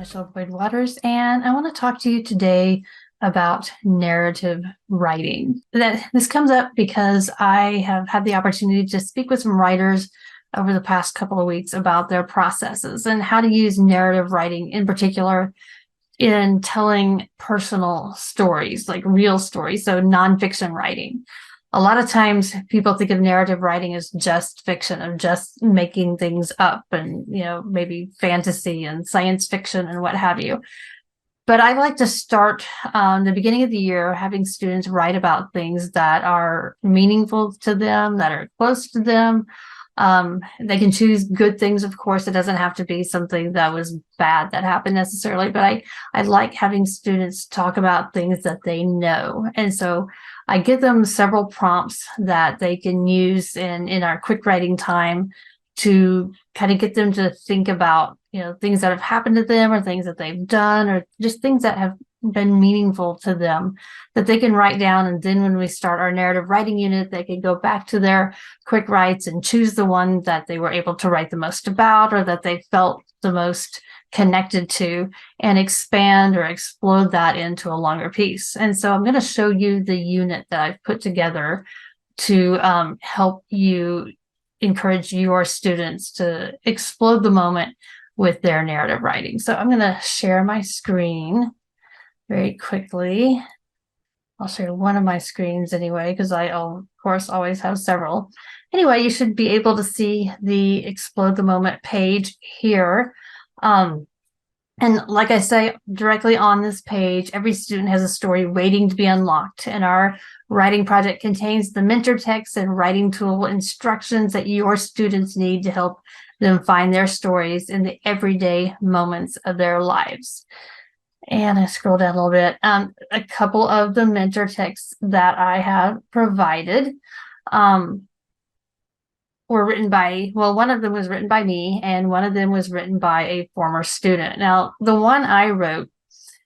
Michelle Boyd Waters, and I want to talk to you today about narrative writing. This comes up because I have had the opportunity to speak with some writers over the past couple of weeks about their processes and how to use narrative writing in particular in telling personal stories, like real stories, so nonfiction writing. A lot of times people think of narrative writing as just fiction, of just making things up and, maybe fantasy and science fiction and what have you. But I like to start the beginning of the year having students write about things that are meaningful to them, that are close to them. They can choose good things, of course. It doesn't have to be something that was bad that happened necessarily, but I like having students talk about things that they know. And so I give them several prompts that they can use in our quick writing time to kind of get them to think about, things that have happened to them or things that they've done or just things that have been meaningful to them that they can write down. And then when we start our narrative writing unit, they can go back to their quick writes and choose the one that they were able to write the most about or that they felt the most connected to and expand or explode that into a longer piece. And so I'm going to show you the unit that I've put together to help you encourage your students to explode the moment with their narrative writing. So I'm going to share my screen very quickly. I'll share one of my screens anyway, because I, of course, always have several. Anyway, you should be able to see the Explode the Moment page here. And like I say, directly on this page, every student has a story waiting to be unlocked. And our writing project contains the mentor text and writing tool instructions that your students need to help them find their stories in the everyday moments of their lives. And I scroll down a little bit. A couple of the mentor texts that I have provided were written by, one of them was written by me and one of them was written by a former student. Now, the one I wrote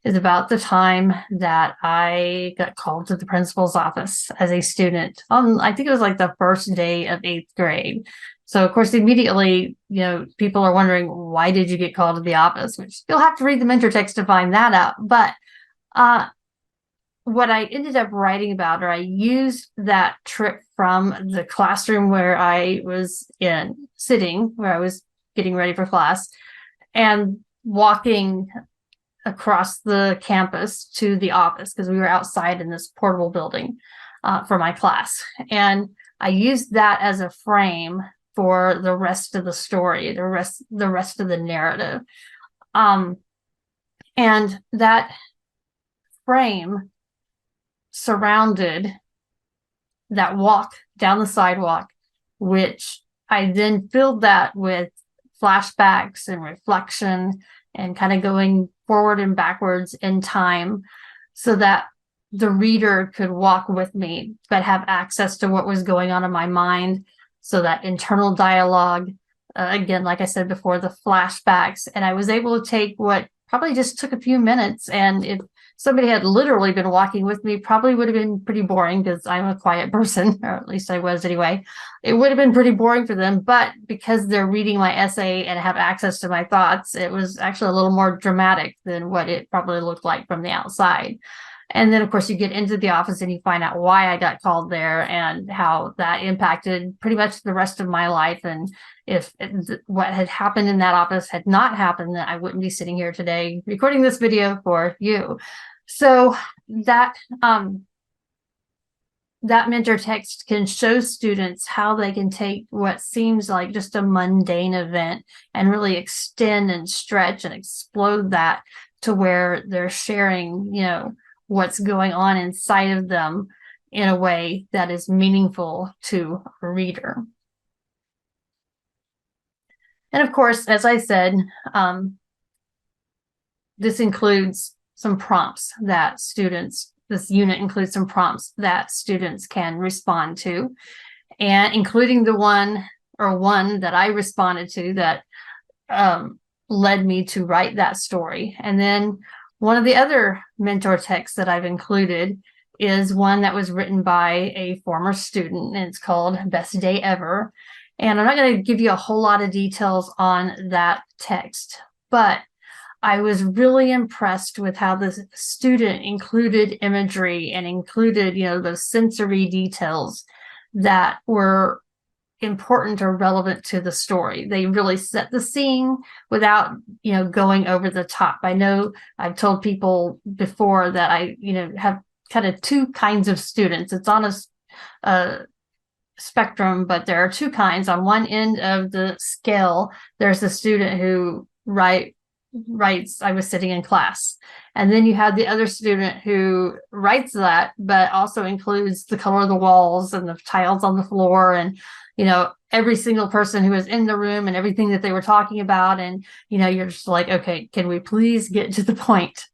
is about the time that I got called to the principal's office as a student. I think it was like the first day of 8th grade. So, of course, immediately, people are wondering, why did you get called to the office? Which you'll have to read the mentor text to find that out. But what I ended up writing about, or I used that trip from the classroom where I was sitting, where I was getting ready for class, and walking across the campus to the office, because we were outside in this portable building for my class. And I used that as a frame for the rest of the story, the rest of the narrative. And that frame surrounded that walk down the sidewalk, which I then filled that with flashbacks and reflection and kind of going forward and backwards in time so that the reader could walk with me, but have access to what was going on in my mind. So that internal dialogue, again, like I said before, the flashbacks, and I was able to take what probably just took a few minutes. And if somebody had literally been walking with me, probably would have been pretty boring because I'm a quiet person, or at least I was anyway. It would have been pretty boring for them, but because they're reading my essay and have access to my thoughts, it was actually a little more dramatic than what it probably looked like from the outside. And then, of course, you get into the office and you find out why I got called there and how that impacted pretty much the rest of my life. And if what had happened in that office had not happened, then I wouldn't be sitting here today recording this video for you. So that mentor text can show students how they can take what seems like just a mundane event and really extend and stretch and explode that to where they're sharing, what's going on inside of them in a way that is meaningful to a reader. And of course, as I said, this includes some prompts that this unit includes some prompts that students can respond to, and including the one that I responded to that led me to write that story. And then one of the other mentor texts that I've included is one that was written by a former student, and it's called Best Day Ever. And I'm not going to give you a whole lot of details on that text, but I was really impressed with how the student included imagery and included, those sensory details that were important or relevant to the story. They really set the scene without, going over the top. I know I've told people before that I, have kind of two kinds of students. It's on a spectrum, but there are two kinds. On one end of the scale, there's the student who writes, I was sitting in class. And then you have the other student who writes that, but also includes the color of the walls and the tiles on the floor and, every single person who was in the room and everything that they were talking about. And, you're just like, okay, can we please get to the point?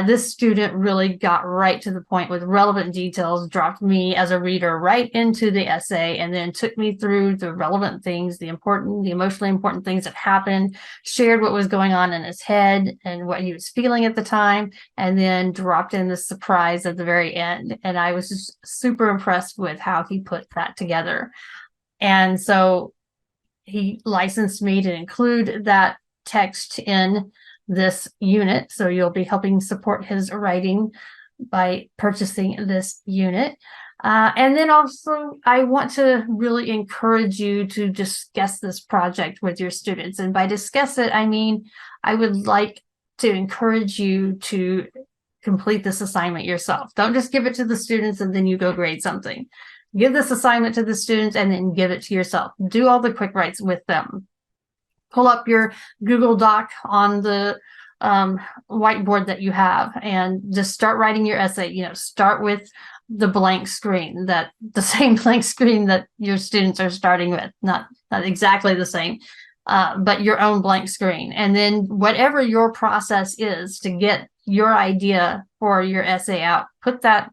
This student really got right to the point with relevant details, dropped me as a reader right into the essay, and then took me through the relevant things, the emotionally important things that happened, shared what was going on in his head and what he was feeling at the time, and then dropped in the surprise at the very end. And I was just super impressed with how he put that together. And so he licensed me to include that text in this unit. So you'll be helping support his writing by purchasing this unit. And then also, I want to really encourage you to discuss this project with your students. And by discuss it, I mean, I would like to encourage you to complete this assignment yourself. Don't just give it to the students and then you go grade something. Give this assignment to the students and then give it to yourself. Do all the quick writes with them. Pull up your Google Doc on the whiteboard that you have and just start writing your essay. Start with the blank screen, the same blank screen that your students are starting with, not exactly the same, but your own blank screen. And then whatever your process is to get your idea for your essay out, put that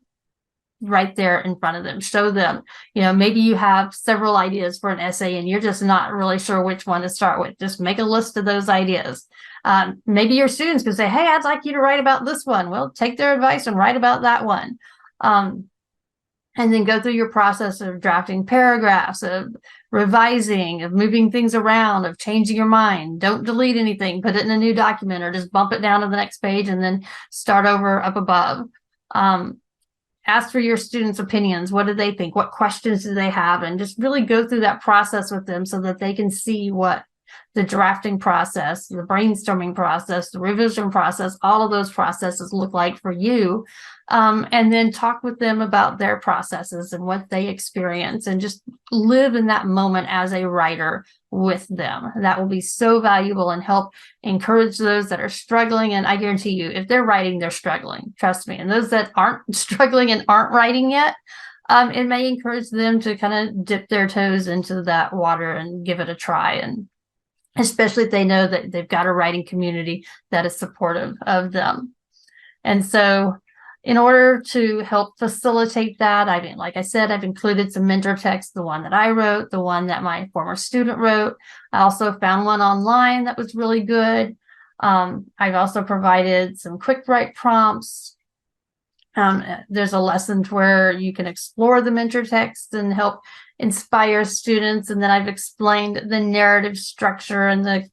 right there in front of them. Show them, maybe you have several ideas for an essay and you're just not really sure which one to start with. Just make a list of those ideas. Maybe your students could say, hey, I'd like you to write about this one. Well, take their advice and write about that one. And then go through your process of drafting paragraphs, of revising, of moving things around, of changing your mind. Don't delete anything, put it in a new document or just bump it down to the next page and then start over up above. Ask for your students' opinions. What do they think? What questions do they have? And just really go through that process with them so that they can see what the drafting process, the brainstorming process, the revision process, all of those processes look like for you. And then talk with them about their processes and what they experience and just live in that moment as a writer with them. That will be so valuable and help encourage those that are struggling. And I guarantee you, if they're writing, they're struggling. Trust me. And those that aren't struggling and aren't writing yet, it may encourage them to kind of dip their toes into that water and give it a try. And especially if they know that they've got a writing community that is supportive of them. And so in order to help facilitate that, like I said, I've included some mentor text, the one that I wrote, the one that my former student wrote. I also found one online that was really good. I've also provided some quick write prompts. There's a lesson where you can explore the mentor text and help inspire students. And then I've explained the narrative structure and the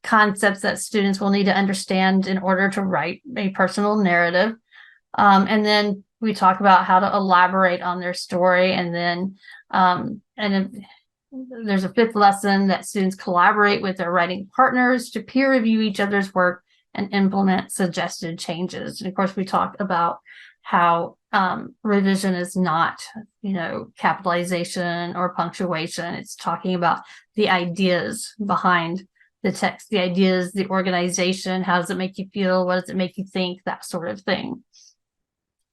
concepts that students will need to understand in order to write a personal narrative. And then we talk about how to elaborate on their story. And then there's a fifth lesson that students collaborate with their writing partners to peer review each other's work and implement suggested changes. And of course, we talk about how revision is not, capitalization or punctuation. It's talking about the ideas behind the text, the ideas, the organization. How does it make you feel? What does it make you think? That sort of thing.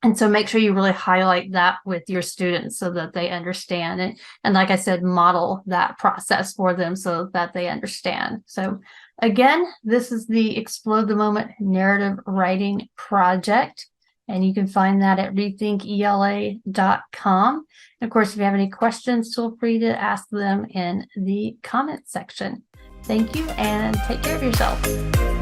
And so make sure you really highlight that with your students so that they understand it. And like I said, model that process for them so that they understand. So again, this is the Explode the Moment Narrative Writing Project. And you can find that at rethinkela.com. And of course, if you have any questions, feel free to ask them in the comment section. Thank you and take care of yourself.